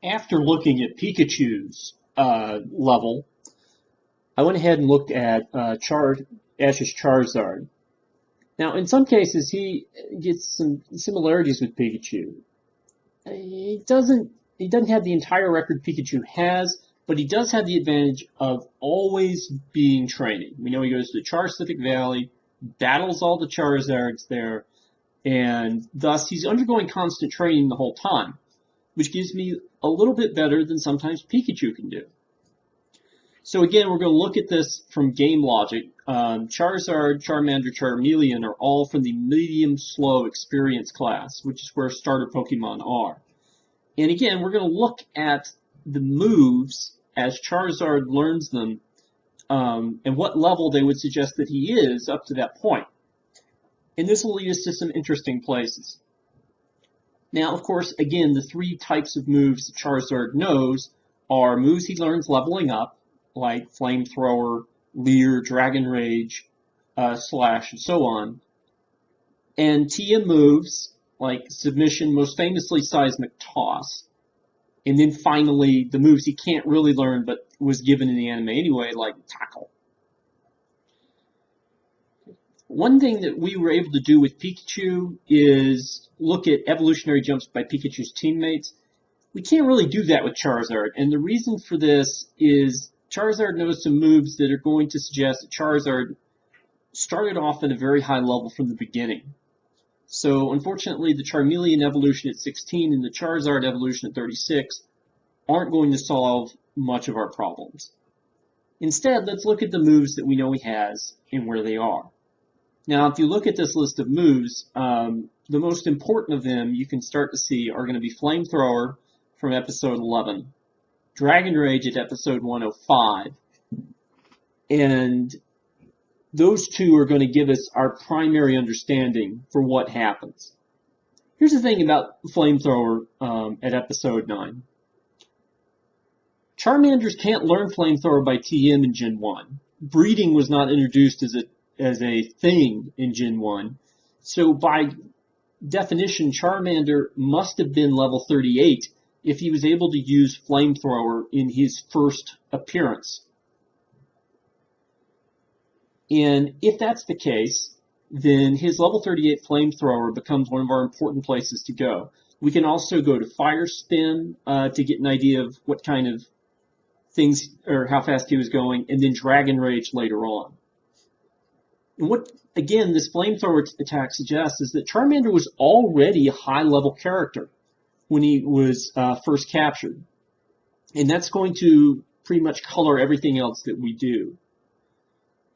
After looking at Pikachu's level, I went ahead and looked at Ash's Charizard. Now, in some cases, he gets some similarities with Pikachu. He doesn't have the entire record Pikachu has, but he does have the advantage of always being training. We know he goes to the Char-Pacific Valley, battles all the Charizards there, and thus he's undergoing constant training the whole time, which gives me a little bit better than sometimes Pikachu can do. So again, we're going to look at this from game logic. Charizard, Charmander, Charmeleon are all from the medium-slow experience class, which is where starter Pokemon are. And again, we're going to look at the moves as Charizard learns them, and what level they would suggest that he is up to that point. And this will lead us to some interesting places. Now, of course, again, the three types of moves that Charizard knows are moves he learns leveling up, like Flamethrower, Leer, Dragon Rage, Slash, and so on. And TM moves like Submission, most famously Seismic Toss. And then finally, the moves he can't really learn but was given in the anime anyway, like Tackle. One thing that we were able to do with Pikachu is look at evolutionary jumps by Pikachu's teammates. We can't really do that with Charizard, and the reason for this is Charizard knows some moves that are going to suggest that Charizard started off at a very high level from the beginning. So unfortunately, the Charmeleon evolution at 16 and the Charizard evolution at 36 aren't going to solve much of our problems. Instead, let's look at the moves that we know he has and where they are. Now, if you look at this list of moves, the most important of them you can start to see are going to be Flamethrower from episode 11, Dragon Rage at episode 105, and those two are going to give us our primary understanding for what happens. Here's the thing about Flamethrower at episode 9. Charmanders can't learn Flamethrower by TM in Gen 1. Breeding was not introduced as a thing in Gen 1. So by definition, Charmander must have been level 38 if he was able to use Flamethrower in his first appearance. And if that's the case, then his level 38 Flamethrower becomes one of our important places to go. We can also go to Fire Spin to get an idea of what kind of things or how fast he was going, and then Dragon Rage later on. And what, again, this Flamethrower attack suggests is that Charmander was already a high-level character when he was first captured. And that's going to pretty much color everything else that we do.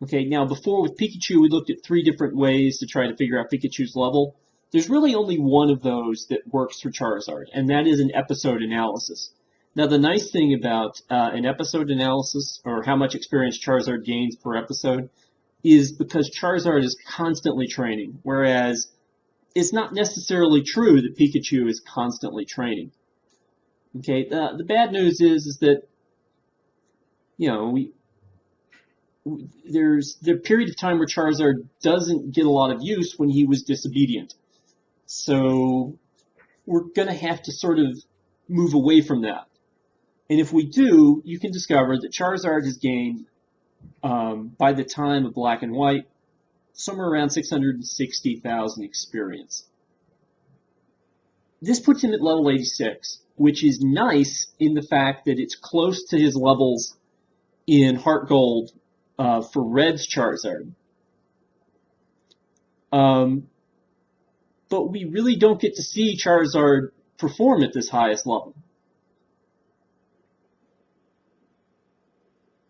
Okay, now before with Pikachu, we looked at 3 different ways to try to figure out Pikachu's level. There's really only one of those that works for Charizard, and that is an episode analysis. Now, the nice thing about an episode analysis, or how much experience Charizard gains per episode, is because Charizard is constantly training, whereas it's not necessarily true that Pikachu is constantly training. Okay, the bad news is that, you know, there's the period of time where Charizard doesn't get a lot of use when he was disobedient. So we're going to have to sort of move away from that. And if we do, you can discover that Charizard has gained, by the time of Black and White, somewhere around 660,000 experience. This puts him at level 86, which is nice in the fact that it's close to his levels in Heart Gold for Red's Charizard. But we really don't get to see Charizard perform at this highest level.